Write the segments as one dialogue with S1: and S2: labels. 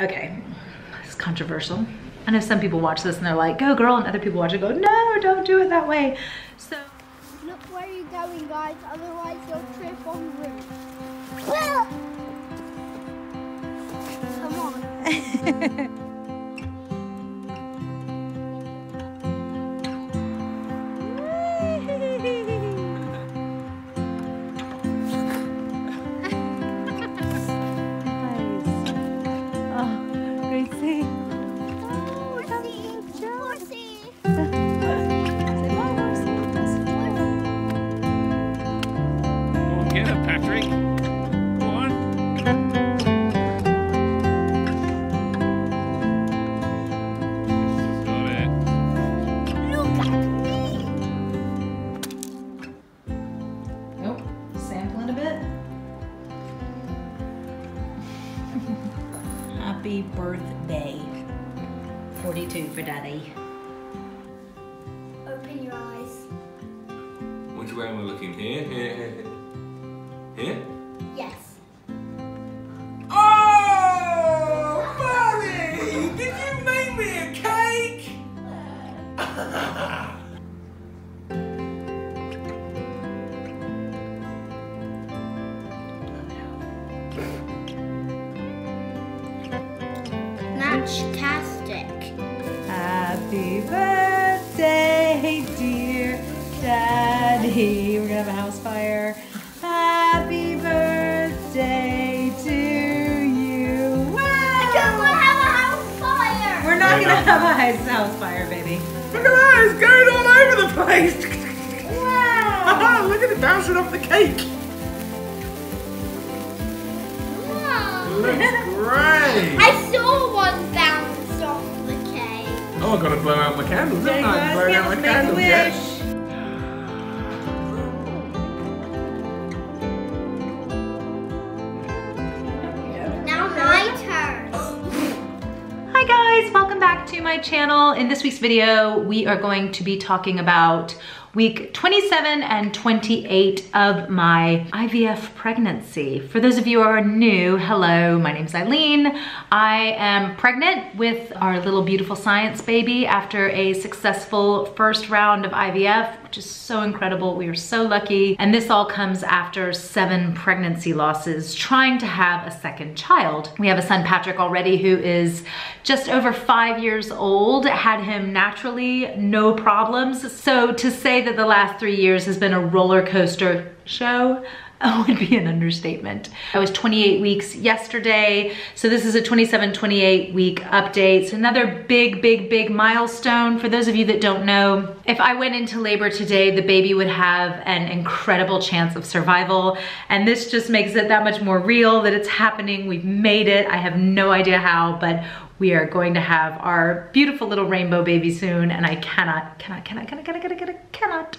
S1: Okay, it's controversial. I know some people watch this and they're like, go girl, and other people watch it and go, no, don't do it that way. So,
S2: look where you're going, guys, otherwise you'll trip on the roof. Come on.
S1: Happy birthday. 42 for Daddy.
S2: Open your eyes.
S3: Which way am I looking? Here? Here?
S2: Yes.
S3: Oh, Mummy! Did you make me a cake?
S2: Matchtastic.
S1: Happy birthday, dear Daddy. We're gonna have a house fire. Happy birthday to you. Wow!
S2: I don't want to have a house fire.
S1: We're not gonna have a house fire, baby.
S3: Look at that, it's going all over the place.
S1: Wow!
S3: Look at it bouncing off the cake.
S2: Wow.
S3: Looks great.
S2: I saw one bounce off the cake.
S3: Oh, I've got to blow out my candles,
S1: There
S3: haven't
S1: you
S3: I?
S1: go,
S3: Blow out my
S1: make a
S3: candles,
S1: wish.
S3: yeah.
S2: Now my turn.
S1: Hi guys, welcome back to my channel. In this week's video, we are going to be talking about week 27 and 28 of my IVF pregnancy. For those of you who are new, hello, my name's Eileen. I am pregnant with our little beautiful science baby after a successful first round of IVF, which is so incredible. We are so lucky. And this all comes after 7 pregnancy losses, trying to have a second child. We have a son, Patrick, already, who is just over 5 years old, had him naturally, no problems. So to say that the last 3 years has been a roller coaster show would be an understatement. I was 28 weeks yesterday, so this is a 27-28 week update. So another big milestone. For those of you that don't know, if I went into labor today, the baby would have an incredible chance of survival, and this just makes it that much more real that it's happening. We've made it. I have no idea how, but we are going to have our beautiful little rainbow baby soon, and I cannot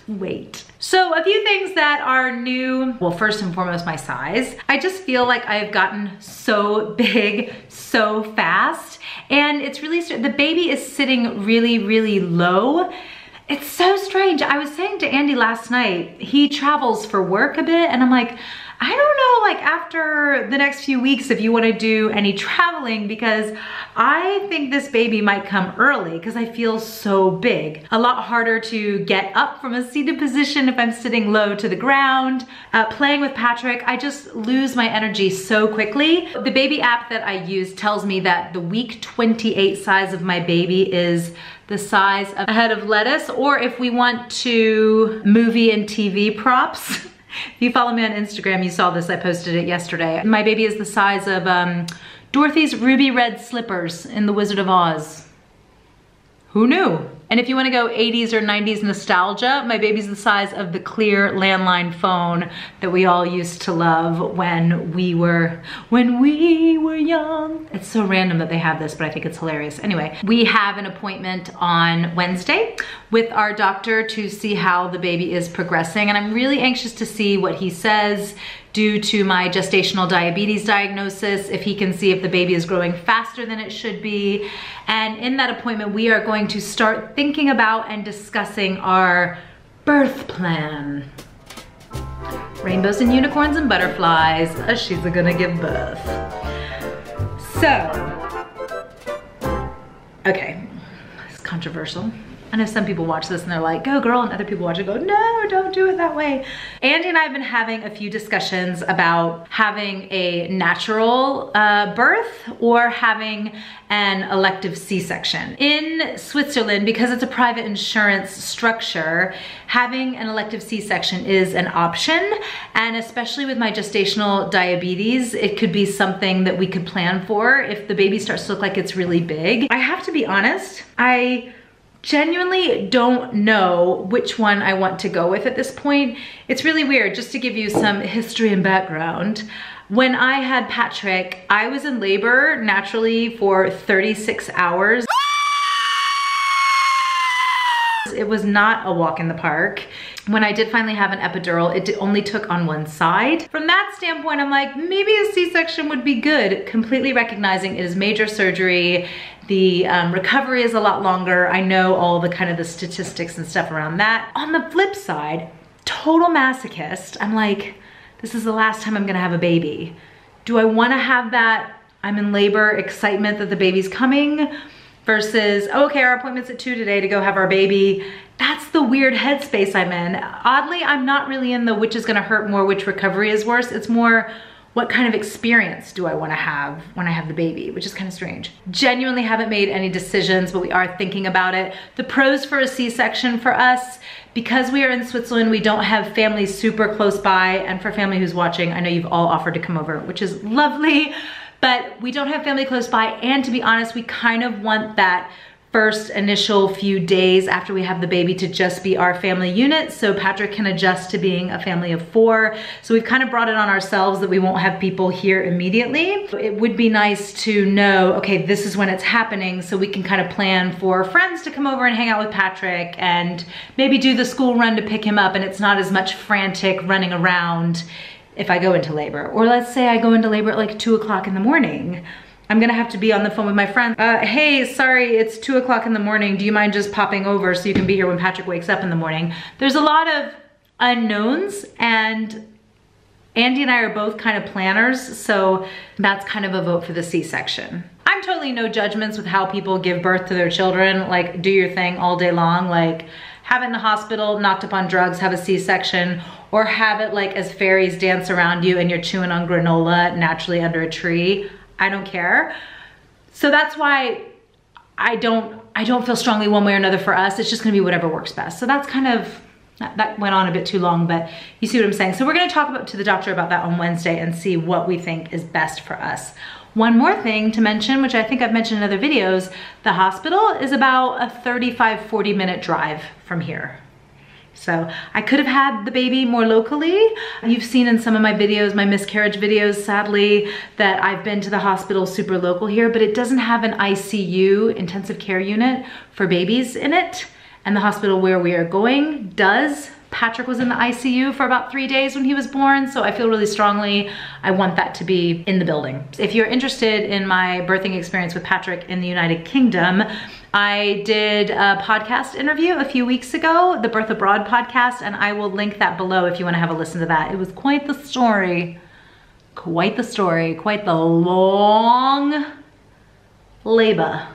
S1: wait. So a few things that are new. Well, first and foremost, my size. I just feel like I've gotten so big so fast, and it's really, the baby is sitting really low. It's so strange. I was saying to Andy last night, he travels for work a bit, and I'm like, I don't know, like after the next few weeks, if you want to do any traveling, because I think this baby might come early because I feel so big. A lot harder to get up from a seated position if I'm sitting low to the ground. Playing with Patrick, I just lose my energy so quickly. The baby app that I use tells me that the week 28 size of my baby is the size of a head of lettuce, or if we want to movie and TV props. If you follow me on Instagram, you saw this, I posted it yesterday. My baby is the size of Dorothy's ruby red slippers in The Wizard of Oz. Who knew? And if you want to go 80s or 90s nostalgia, my baby's the size of the clear landline phone that we all used to love when we were young. It's so random that they have this, but I think it's hilarious. Anyway, we have an appointment on Wednesday with our doctor to see how the baby is progressing, and I'm really anxious to see what he says due to my gestational diabetes diagnosis, if he can see if the baby is growing faster than it should be. And in that appointment, we are going to start thinking about and discussing our birth plan. Rainbows and unicorns and butterflies, she's gonna give birth. So, Okay, it's controversial. I know some people watch this and they're like, go girl, and other people watch it and go, no, don't do it that way. Andy and I have been having a few discussions about having a natural birth or having an elective C-section. In Switzerland, because it's a private insurance structure, having an elective C-section is an option, and especially with my gestational diabetes, it could be something that we could plan for if the baby starts to look like it's really big. I have to be honest, I genuinely don't know which one I want to go with at this point. It's really weird. Just to give you some history and background, when I had Patrick, I was in labor naturally for 36 hours. It was not a walk in the park. When I did finally have an epidural, it only took on one side. From that standpoint, I'm like, maybe a C-section would be good, completely recognizing it is major surgery. The recovery is a lot longer. I know all the kind of the statistics and stuff around that. On the flip side, total masochist. I'm like, this is the last time I'm gonna have a baby. Do I wanna have that I'm in labor excitement that the baby's coming versus, oh, okay, our appointment's at 2 today to go have our baby. That's the weird headspace I'm in. Oddly, I'm not really in the which is gonna hurt more, which recovery is worse. It's more, what kind of experience do I wanna have when I have the baby, which is kind of strange. Genuinely haven't made any decisions, but we are thinking about it. The pros for a C-section for us, because we are in Switzerland, we don't have family super close by, and for family who's watching, I know you've all offered to come over, which is lovely, but we don't have family close by, and to be honest, we kind of want that first initial few days after we have the baby to just be our family unit so Patrick can adjust to being a family of 4. So we've kind of brought it on ourselves that we won't have people here immediately. It would be nice to know, okay, this is when it's happening so we can kind of plan for friends to come over and hang out with Patrick and maybe do the school run to pick him up, and it's not as much frantic running around if I go into labor. Or let's say I go into labor at like 2 o'clock in the morning. I'm gonna have to be on the phone with my friend. Hey, sorry, it's 2 o'clock in the morning. Do you mind just popping over so you can be here when Patrick wakes up in the morning? There's a lot of unknowns, and Andy and I are both kind of planners, so that's kind of a vote for the C-section. I'm totally no judgments with how people give birth to their children. Like, do your thing all day long. Like, have it in the hospital, knocked up on drugs, have a C-section, or have it like as fairies dance around you and you're chewing on granola naturally under a tree. I don't care. So that's why I don't feel strongly one way or another for us. It's just gonna be whatever works best. So that's kind of, that went on a bit too long, but you see what I'm saying. So we're gonna talk to the doctor about that on Wednesday and see what we think is best for us. One more thing to mention, which I think I've mentioned in other videos, the hospital is about a 35-40 minute drive from here. So I could have had the baby more locally. You've seen in some of my videos, my miscarriage videos, sadly, that I've been to the hospital super local here, but it doesn't have an ICU, intensive care unit, for babies in it. And the hospital where we are going does. Patrick was in the ICU for about 3 days when he was born, so I feel really strongly I want that to be in the building. If you're interested in my birthing experience with Patrick in the United Kingdom, I did a podcast interview a few weeks ago, the Birth Abroad podcast, and I will link that below if you want to have a listen to that. It was quite the story. Quite the story. Quite the long labor.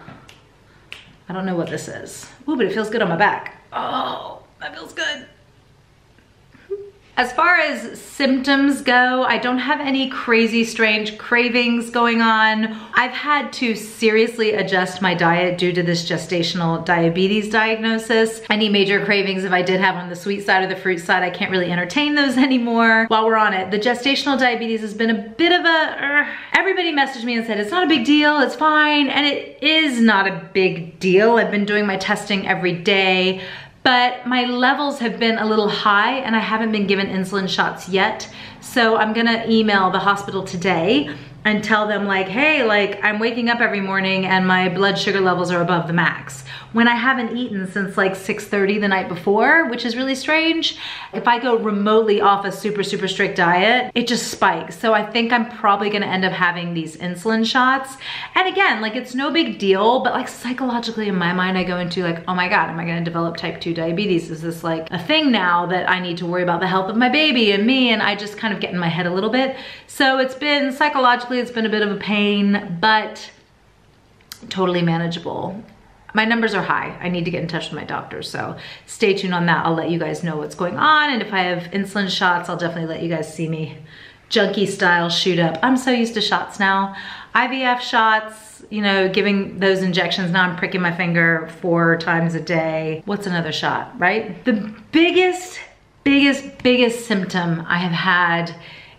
S1: I don't know what this is. Ooh, but it feels good on my back. Oh, that feels good. As far as symptoms go, I don't have any crazy strange cravings going on. I've had to seriously adjust my diet due to this gestational diabetes diagnosis. Any major cravings, if I did have on the sweet side or the fruit side, I can't really entertain those anymore. While we're on it, the gestational diabetes has been a bit of a, everybody messaged me and said, it's not a big deal, it's fine. And it is not a big deal. I've been doing my testing every day, but my levels have been a little high and I haven't been given insulin shots yet. So I'm gonna email the hospital today and tell them like, hey, like I'm waking up every morning and my blood sugar levels are above the max, when I haven't eaten since like 6:30 the night before, which is really strange. If I go remotely off a super strict diet, it just spikes. So I think I'm probably gonna end up having these insulin shots. And again, like it's no big deal, but like psychologically in my mind, I go into like, oh my God, am I gonna develop type 2 diabetes? Is this like a thing now that I need to worry about the health of my baby and me? And I just kind of get in my head a little bit. So it's been psychologically, it's been a bit of a pain, but totally manageable. my numbers are high. I need to get in touch with my doctor, so stay tuned on that. I'll let you guys know what's going on, and if I have insulin shots, I'll definitely let you guys see me junkie style shoot up. I'm so used to shots now. IVF shots, you know, giving those injections. Now I'm pricking my finger 4 times a day. What's another shot, right? The biggest symptom I have had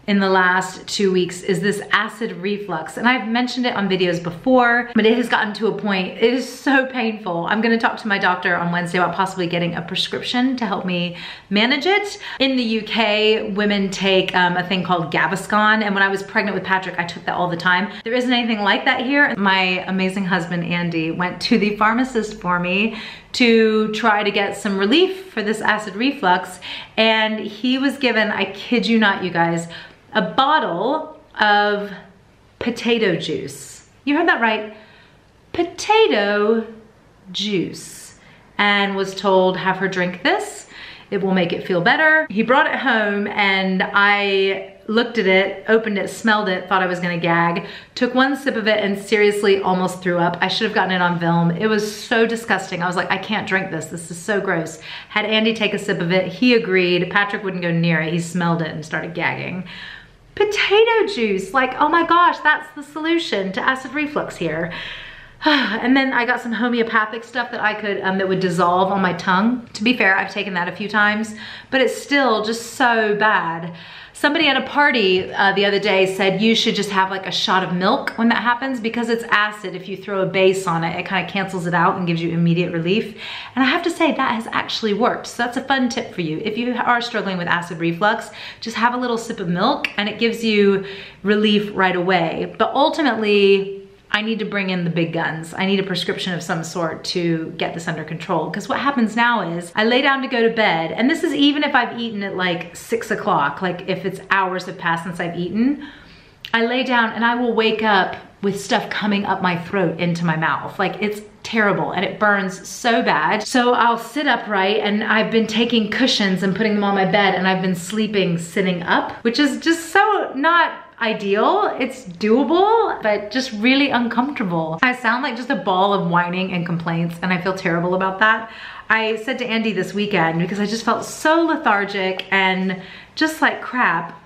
S1: in the last 2 weeks is this acid reflux. And I've mentioned it on videos before, but it has gotten to a point, it is so painful. I'm gonna talk to my doctor on Wednesday about possibly getting a prescription to help me manage it. In the UK, women take a thing called Gaviscon, and when I was pregnant with Patrick, I took that all the time. There isn't anything like that here. My amazing husband, Andy, went to the pharmacist for me to try to get some relief for this acid reflux, and he was given, I kid you not, you guys, a bottle of potato juice. You heard that right, potato juice, and was told, have her drink this. It will make it feel better. He brought it home, and I looked at it, opened it, smelled it, thought I was gonna gag, took 1 sip of it, and seriously almost threw up. I should have gotten it on film. It was so disgusting. I was like, I can't drink this. This is so gross. Had Andy take a sip of it. He agreed. Patrick wouldn't go near it. He smelled it and started gagging. Potato juice, like, oh my gosh, that's the solution to acid reflux here. And then I got some homeopathic stuff that I could, that would dissolve on my tongue. To be fair, I've taken that a few times, but it's still just so bad. Somebody at a party the other day said you should just have like a shot of milk when that happens, because it's acid. If you throw a base on it, it kind of cancels it out and gives you immediate relief. And I have to say that has actually worked. So that's a fun tip for you. If you are struggling with acid reflux, just have a little sip of milk and it gives you relief right away. But ultimately, I need to bring in the big guns. I need a prescription of some sort to get this under control. Because what happens now is I lay down to go to bed, and this is even if I've eaten at like 6 o'clock, like if it's hours have passed since I've eaten, I lay down and I will wake up with stuff coming up my throat into my mouth. Like, it's terrible and it burns so bad. So I'll sit upright, and I've been taking cushions and putting them on my bed, and I've been sleeping sitting up, which is just so not ideal. It's doable, but just really uncomfortable. I sound like just a ball of whining and complaints, and I feel terrible about that. I said to Andy this weekend, because I just felt so lethargic and just like crap,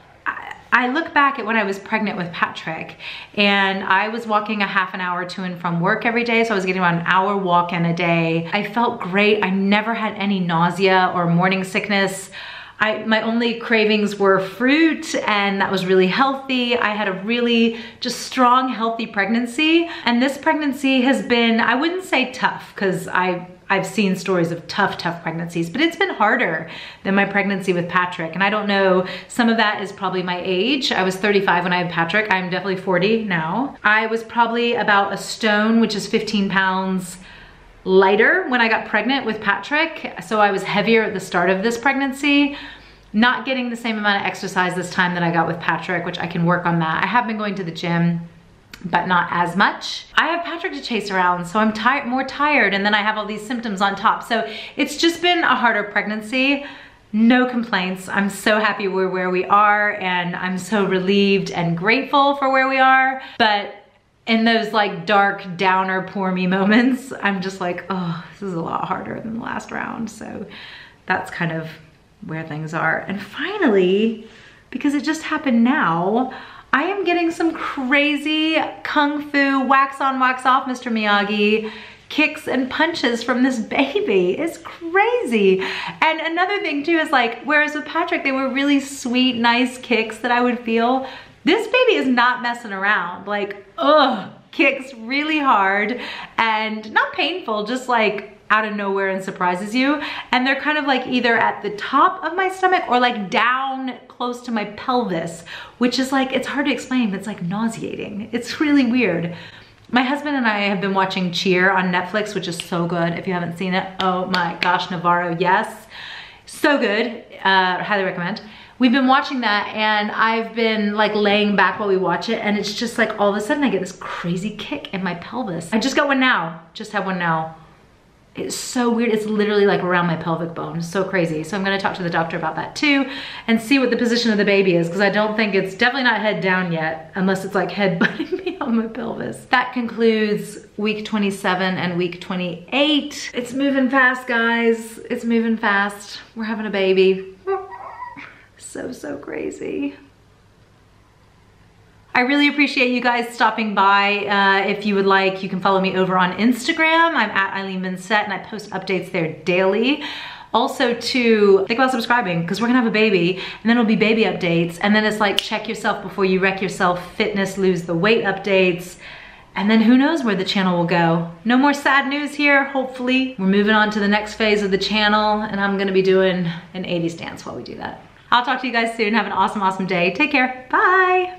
S1: I look back at when I was pregnant with Patrick, and I was walking a half an hour to and from work every day. So I was getting about an hour walk in a day. I felt great. I never had any nausea or morning sickness. My only cravings were fruit, and that was really healthy. I had a really just strong, healthy pregnancy. And this pregnancy has been, I wouldn't say tough, because I've seen stories of tough pregnancies, but it's been harder than my pregnancy with Patrick. And I don't know, some of that is probably my age. I was 35 when I had Patrick. I'm definitely 40 now. I was probably about a stone, which is 15 pounds lighter when I got pregnant with Patrick. So I was heavier at the start of this pregnancy. Not getting the same amount of exercise this time that I got with Patrick, which I can work on that. I have been going to the gym, but not as much. I have Patrick to chase around, so I'm more tired, and then I have all these symptoms on top. So it's just been a harder pregnancy. No complaints. I'm so happy we're where we are, and I'm so relieved and grateful for where we are. But in those like dark, downer, poor me moments, I'm just like, oh, this is a lot harder than the last round. So that's kind of where things are. And finally, because it just happened now, I am getting some crazy kung fu wax on, wax off, Mr. Miyagi kicks and punches from this baby. It's crazy. And another thing too is like, whereas with Patrick, they were really sweet, nice kicks that I would feel, this baby is not messing around. Like, ugh, kicks really hard and not painful, just like out of nowhere and surprises you. And they're kind of like either at the top of my stomach or like down close to my pelvis, which is like, it's hard to explain, but it's like nauseating. It's really weird. My husband and I have been watching Cheer on Netflix, which is so good. If you haven't seen it, oh my gosh, Navarro, yes. So good, highly recommend. We've been watching that, and I've been like laying back while we watch it, and it's just like all of a sudden I get this crazy kick in my pelvis. I just got one now, just had one now. It's so weird. It's literally like around my pelvic bone. So crazy. So I'm gonna talk to the doctor about that too and see what the position of the baby is, because I don't think it's definitely not head down yet, unless it's like head butting me on my pelvis. That concludes week 27 and week 28. It's moving fast, guys. It's moving fast. We're having a baby. So crazy. I really appreciate you guys stopping by. If you would like, you can follow me over on Instagram. I'm at Eileen Vincett and I post updates there daily. Also too, think about subscribing because we're gonna have a baby and then it'll be baby updates. And then it's like check yourself before you wreck yourself, fitness, lose the weight updates. And then who knows where the channel will go. No more sad news here, hopefully. We're moving on to the next phase of the channel and I'm gonna be doing an 80s dance while we do that. I'll talk to you guys soon. Have an awesome day. Take care. Bye.